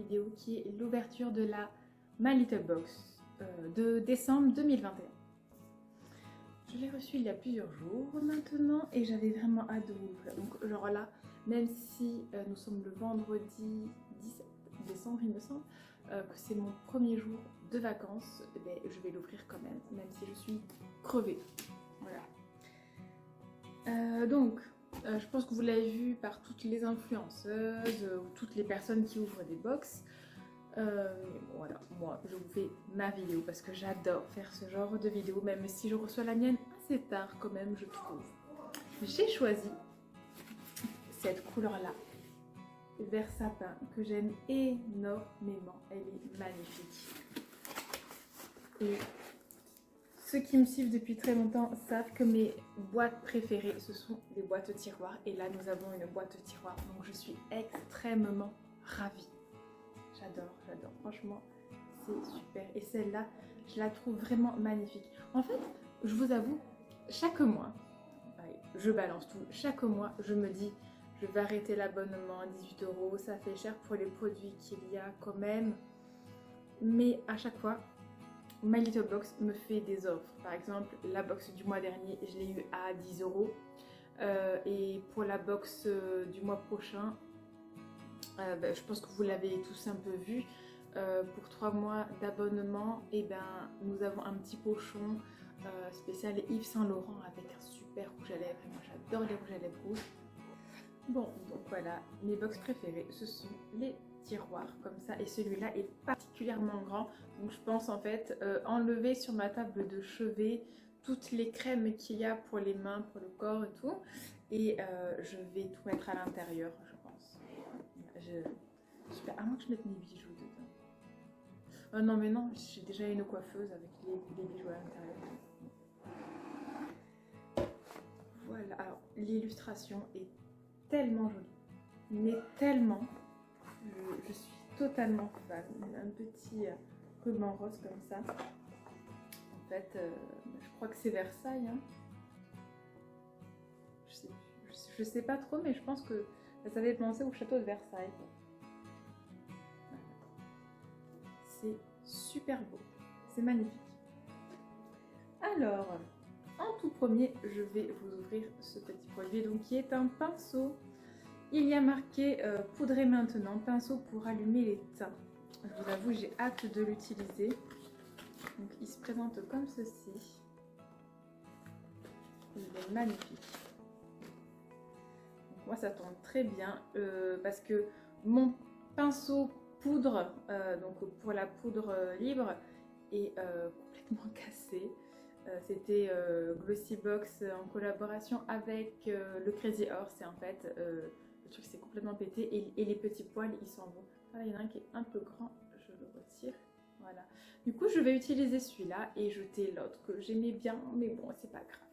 vidéo qui est l'ouverture de la My Little Box de décembre 2021. Je l'ai reçue il y a plusieurs jours maintenant et j'avais vraiment hâte de vous l'ouvrir. Donc genre là, même si nous sommes le vendredi 17 décembre il me semble, que c'est mon premier jour de vacances, eh bien, je vais l'ouvrir quand même si je suis crevée. Voilà. Je pense que vous l'avez vu par toutes les influenceuses ou toutes les personnes qui ouvrent des box. Voilà, moi je vous fais ma vidéo parce que j'adore faire ce genre de vidéo, même si je reçois la mienne assez tard quand même, je trouve. J'ai choisi cette couleur là, vert sapin, que j'aime énormément. Elle est magnifique. Et ceux qui me suivent depuis très longtemps savent que mes boîtes préférées, ce sont les boîtes tiroirs. Et là, nous avons une boîte tiroir, donc je suis extrêmement ravie. J'adore, j'adore. Franchement, c'est super. Et celle-là, je la trouve vraiment magnifique. En fait, je vous avoue, chaque mois, je balance tout. Chaque mois, je me dis, je vais arrêter l'abonnement à 18 €. Ça fait cher pour les produits qu'il y a quand même. Mais à chaque fois, My Little Box me fait des offres. Par exemple, la box du mois dernier, je l'ai eu à 10 €. Et pour la box du mois prochain, je pense que vous l'avez tous un peu vu, pour 3 mois d'abonnement, et ben nous avons un petit pochon spécial Yves Saint Laurent avec un super rouge à lèvres. Et moi j'adore les rouges à lèvres rouges. Bon, donc voilà, mes box préférées, ce sont les tiroirs comme ça, et celui-là est particulièrement grand, donc je pense en fait enlever sur ma table de chevet toutes les crèmes qu'il y a pour les mains, pour le corps et tout, et je vais tout mettre à l'intérieur, je pense. À moins que je mette mes bijoux dedans. Non mais non, j'ai déjà une coiffeuse avec les bijoux à l'intérieur. Voilà, alors l'illustration est tellement jolie, mais tellement, je suis totalement fan. Un petit ruban rose comme ça. En fait, je crois que c'est Versailles. Hein. Je sais pas trop, mais je pense que ça fait penser au château de Versailles. C'est super beau, c'est magnifique. Alors, en tout premier, je vais vous ouvrir ce petit produit, donc qui est un pinceau. Il y a marqué poudrer maintenant, pinceau pour allumer les teints. Je vous avoue, j'ai hâte de l'utiliser. Donc, il se présente comme ceci. Il est magnifique. Donc, moi, ça tombe très bien parce que mon pinceau poudre, donc pour la poudre libre, est complètement cassé. C'était Glossybox en collaboration avec le Crazy Horse, et en fait le truc s'est complètement pété et les petits poils ils s'en vont. Voilà, il y en a un qui est un peu grand, je le retire. Voilà. Du coup je vais utiliser celui-là et jeter l'autre que j'aimais bien, mais bon c'est pas grave.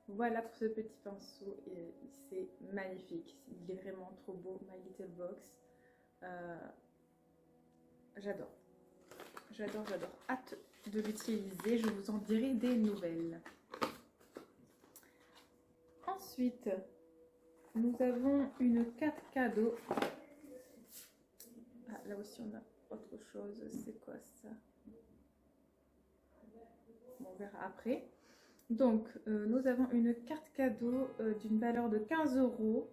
Voilà pour ce petit pinceau, et c'est magnifique, il est vraiment trop beau, My Little Box. J'adore, j'adore, j'adore. Hâte de l'utiliser, je vous en dirai des nouvelles. Ensuite, nous avons une carte cadeau. Ah, là aussi on a autre chose, c'est quoi ça? Bon, on verra après. Donc, nous avons une carte cadeau d'une valeur de 15 €.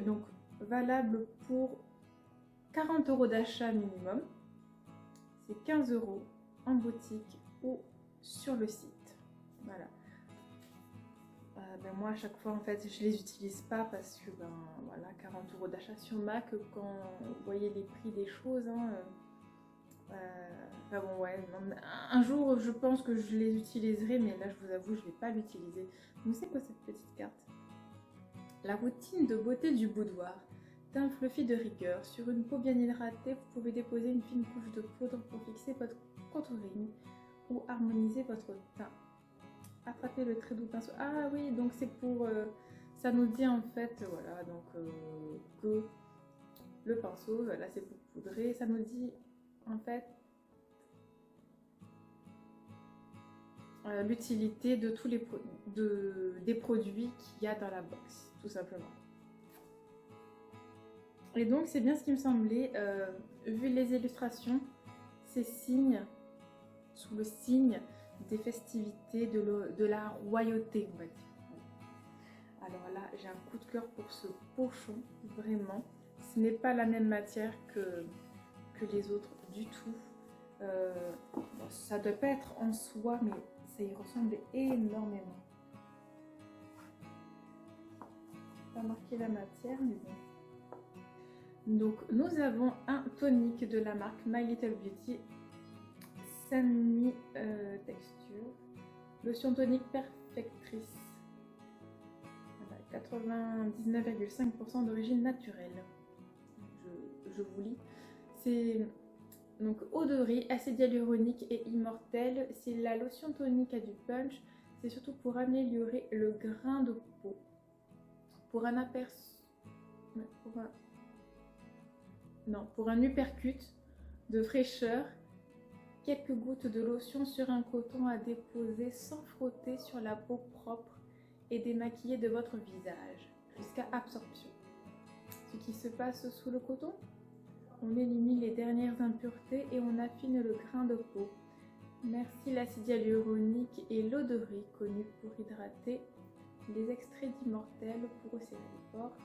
Donc, valable pour 40 € d'achat minimum. C'est 15 € en boutique ou sur le site. Voilà. Moi à chaque fois en fait je les utilise pas parce que voilà, 40 € d'achat sur Mac, quand vous voyez les prix des choses, hein, bon ouais, non, un jour je pense que je les utiliserai, mais là je vous avoue je vais pas l'utiliser. Donc c'est quoi cette petite carte? La routine de beauté du boudoir. Teint fluffy de rigueur. Sur une peau bien hydratée, vous pouvez déposer une fine couche de poudre pour fixer votre contouring ou harmoniser votre teint. Attrapez le très doux pinceau. Ah oui, donc c'est pour... ça nous dit en fait, voilà, donc que le pinceau, là c'est pour poudrer. Ça nous dit en fait l'utilité de tous les des produits qu'il y a dans la box, tout simplement. Et donc c'est bien ce qui me semblait, vu les illustrations, ces signes, sous le signe des festivités de la royauté, on va dire. Alors là, j'ai un coup de cœur pour ce pochon, vraiment. Ce n'est pas la même matière que les autres du tout. Bon, ça ne doit pas être en soie, mais ça y ressemble énormément. Pas marqué la matière, mais bon. Donc nous avons un tonique de la marque My Little Beauty, Semi Texture, lotion tonique perfectrice. 99,5% d'origine naturelle. Je vous lis. C'est donc eau de riz, acide hyaluronique et immortel. Si la lotion tonique a du punch, c'est surtout pour améliorer le grain de peau. Pour un uppercut de fraîcheur, quelques gouttes de lotion sur un coton à déposer sans frotter sur la peau propre et démaquiller de votre visage jusqu'à absorption. Ce qui se passe sous le coton, on élimine les dernières impuretés et on affine le grain de peau. Merci l'acide hyaluronique et l'eau de riz connue pour hydrater, les extraits d'immortel pour resserrer les pores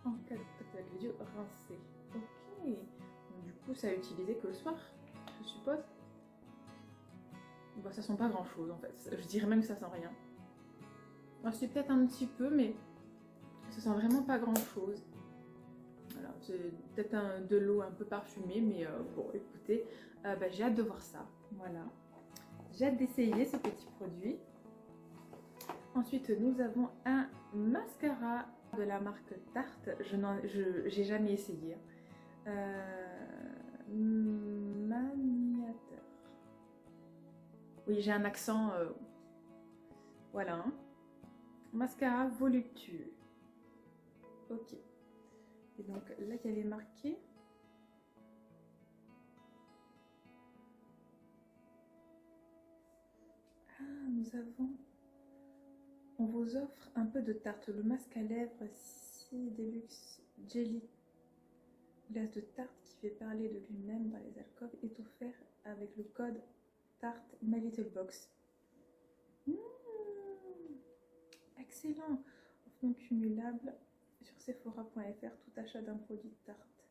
en cas de contact avec les yeux rincés. Ok, donc, du coup ça a utilisé que le soir, je suppose. Bon, ça sent pas grand chose en fait, je dirais même que ça sent rien. C'est peut-être un petit peu, mais ça sent vraiment pas grand chose. Voilà, c'est peut-être de l'eau un peu parfumée, mais bon, écoutez, j'ai hâte de voir ça. Voilà, j'ai hâte d'essayer ce petit produit. Ensuite, nous avons un mascara de la marque Tarte. J'ai jamais essayé. Maniateur. Oui, j'ai un accent. Voilà. Hein. Mascara voluptueux. Ok. Et donc là, il y avait marqué. Ah, nous avons. On vous offre un peu de Tarte. Le masque à lèvres si Deluxe Jelly glace de Tarte qui fait parler de lui-même dans les alcôves est offert avec le code Tarte My Little Box. Excellent. Offre cumulable sur sephora.fr, tout achat d'un produit Tarte.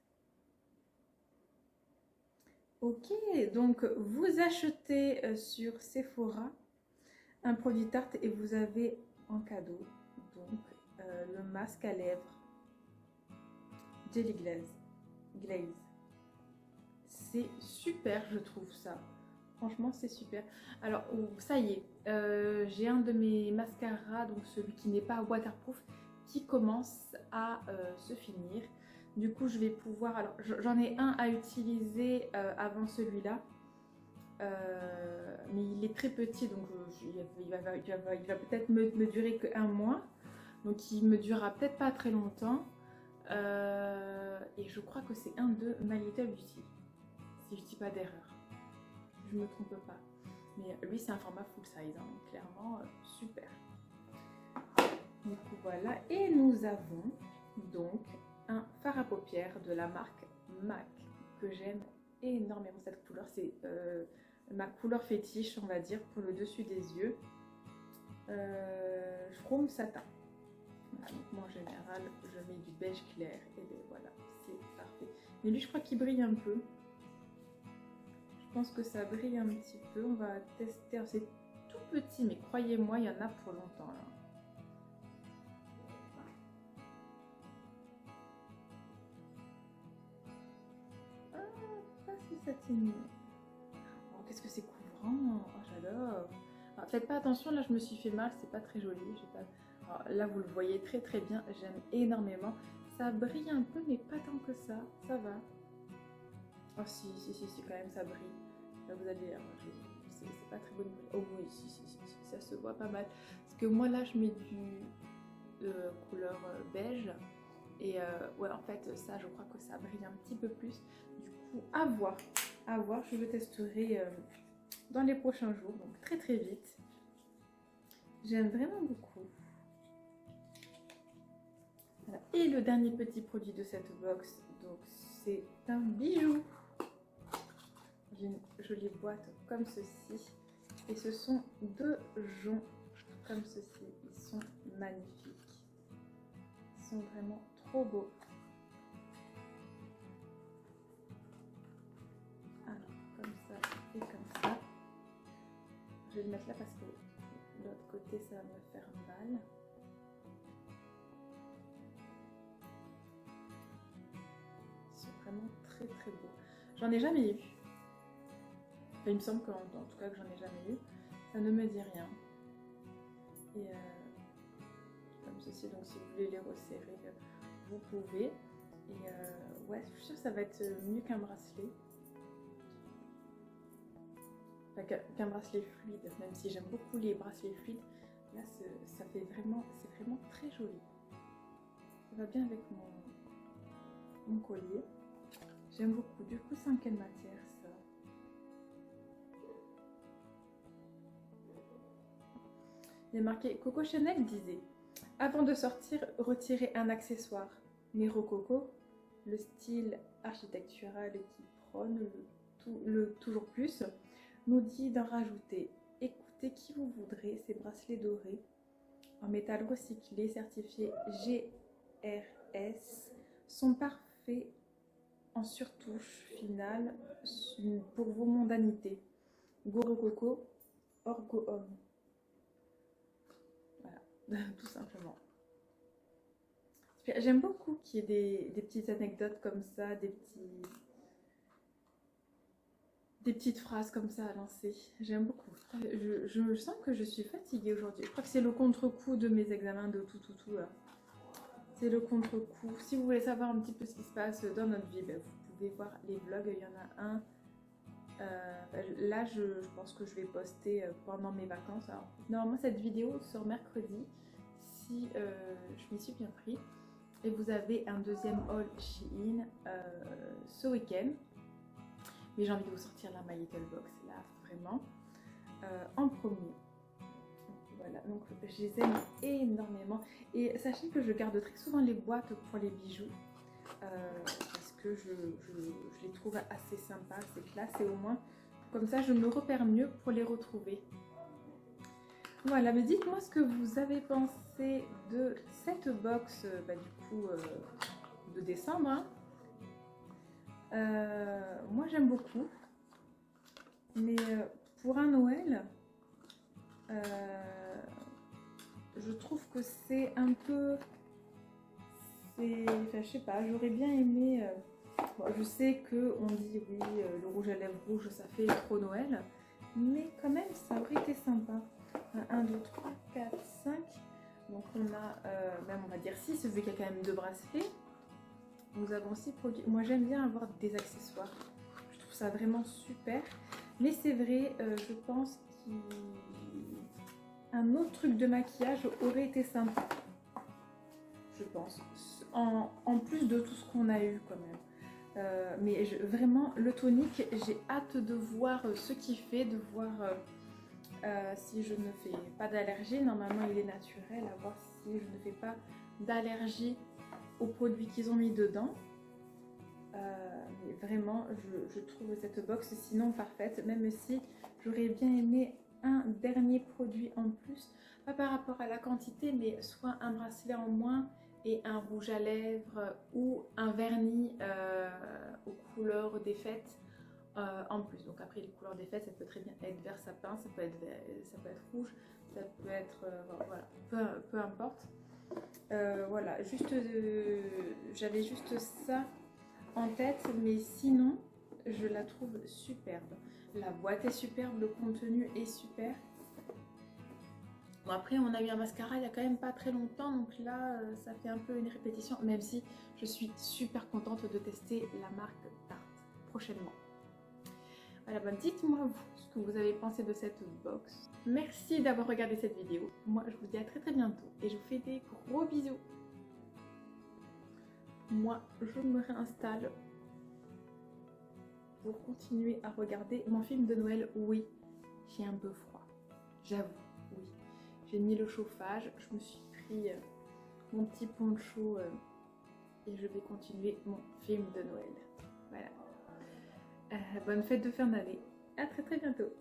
Ok, donc vous achetez sur Sephora un produit Tarte et vous avez en cadeau donc le masque à lèvres Jelly Glaze. C'est super, je trouve ça. Franchement, c'est super. Alors, ça y est, j'ai un de mes mascaras, donc celui qui n'est pas waterproof, qui commence à se finir. Du coup, je vais pouvoir... Alors, j'en ai un à utiliser avant celui-là. Mais il est très petit, donc il va peut-être me durer qu'un mois. Donc, il me durera peut-être pas très longtemps. Et je crois que c'est un de My Little Beauty, si je dis pas d'erreur. Je me trompe pas. Mais lui, c'est un format full size, hein, donc clairement, super. Du coup, voilà. Et nous avons donc un fard à paupières de la marque MAC, que j'aime énormément cette couleur. C'est ma couleur fétiche, on va dire, pour le dessus des yeux. Chrome satin. Voilà, donc moi en général, je mets du beige clair et voilà, c'est parfait. Mais lui, je crois qu'il brille un peu. Je pense que ça brille un petit peu. On va tester. C'est tout petit, mais croyez-moi, il y en a pour longtemps là. Ah, pas si satiné. Oh, qu'est-ce que c'est couvrant. Oh, j'adore. Faites pas attention, là je me suis fait mal, c'est pas très joli. Pas... Alors, là vous le voyez très très bien, j'aime énormément. Ça brille un peu, mais pas tant que ça. Ça va. Oh si, quand même ça brille. Là vous allez, c'est pas très bonne. Oh oui, si, ça se voit pas mal. Parce que moi là je mets du couleur beige. Et ouais, en fait ça je crois que ça brille un petit peu plus. Du coup, à voir. Je le testerai dans les prochains jours, donc très très vite. J'aime vraiment beaucoup. Voilà. Et le dernier petit produit de cette box, Donc c'est un bijou. J'ai une jolie boîte comme ceci. Et ce sont 2 joncs comme ceci. Ils sont magnifiques. Ils sont vraiment trop beaux. Alors, comme ça et comme ça. Je vais le mettre là parce que de l'autre côté, ça va me faire mal. Ils sont vraiment très très beaux. J'en ai jamais eu. Enfin, il me semble qu'en tout cas que j'en ai jamais eu. Ça ne me dit rien. Et comme ceci, donc si vous voulez les resserrer, vous pouvez. Et ouais, je suis sûre que ça va être mieux qu'un bracelet. Enfin, qu'un bracelet fluide, même si j'aime beaucoup les bracelets fluides. Là, ça fait vraiment, c'est vraiment très joli. Ça va bien avec mon collier. J'aime beaucoup. Du coup, c'est en quelle matière ça? Il y a marqué Coco Chanel disait: avant de sortir, retirez un accessoire. Mais Rococo, le style architectural qui prône le toujours plus, nous dit d'en rajouter. Écoutez qui vous voudrez, ces bracelets dorés en métal recyclé certifié GRS sont parfaits en surtouche finale pour vos mondanités. Go Rococo, Orgo Homme. Voilà, tout simplement. J'aime beaucoup qu'il y ait des petites anecdotes comme ça, des petites phrases comme ça à lancer. J'aime beaucoup. Je sens que je suis fatiguée aujourd'hui. Je crois que c'est le contre-coup de mes examens de tout. C'est le contre-coup. Si vous voulez savoir un petit peu ce qui se passe dans notre vie, ben, vous pouvez voir les vlogs. Il y en a un. Là, je pense que je vais poster pendant mes vacances. Alors, normalement, cette vidéo sort mercredi, si je m'y suis bien pris. Et vous avez un deuxième haul Shein ce week-end. Mais j'ai envie de vous sortir la My Little Box, là, vraiment, en premier. Donc, voilà, donc je les aime énormément. Et sachez que je garde très souvent les boîtes pour les bijoux. Parce que je les trouve assez sympas, c'est classe. Et au moins, comme ça, je me repère mieux pour les retrouver. Voilà, mais dites-moi ce que vous avez pensé de cette box, du coup, de décembre. Hein. Moi j'aime beaucoup, mais pour un Noël, je trouve que c'est un peu, enfin, je sais pas, j'aurais bien aimé, bon, je sais que on dit oui, le rouge à lèvres rouge ça fait trop Noël, mais quand même ça aurait été sympa. 1, 2, 3, 4, 5, donc on a, même on va dire 6 vu qu'il y a quand même 2 bracelets. Nous avons 6 produits. Moi j'aime bien avoir des accessoires. Je trouve ça vraiment super. Mais c'est vrai, je pense qu'un autre truc de maquillage aurait été sympa. Je pense. En plus de tout ce qu'on a eu quand même. Mais vraiment, le tonique, j'ai hâte de voir ce qu'il fait, de voir si je ne fais pas d'allergie. Normalement il est naturel, à voir si je ne fais pas d'allergie aux produits qu'ils ont mis dedans. Mais vraiment, je trouve cette box sinon parfaite, même si j'aurais bien aimé un dernier produit en plus, pas par rapport à la quantité, mais soit un bracelet en moins et un rouge à lèvres ou un vernis aux couleurs des fêtes en plus. Donc après les couleurs des fêtes, ça peut très bien être vert sapin, ça peut être rouge, ça peut être voilà, peu importe. Voilà, juste j'avais juste ça en tête, mais sinon je la trouve superbe. La boîte est superbe, le contenu est super. Bon, après on a eu un mascara il y a quand même pas très longtemps, donc là ça fait un peu une répétition, même si je suis super contente de tester la marque Tarte prochainement. Voilà, ben dites-moi vous ce que vous avez pensé de cette box. Merci d'avoir regardé cette vidéo. Moi je vous dis à très bientôt et je vous fais des gros bisous. Moi je me réinstalle pour continuer à regarder mon film de Noël. Oui, j'ai un peu froid, j'avoue, oui. J'ai mis le chauffage, je me suis pris mon petit poncho et je vais continuer mon film de Noël. Voilà. Bonne fête de fin d'année. À très très bientôt.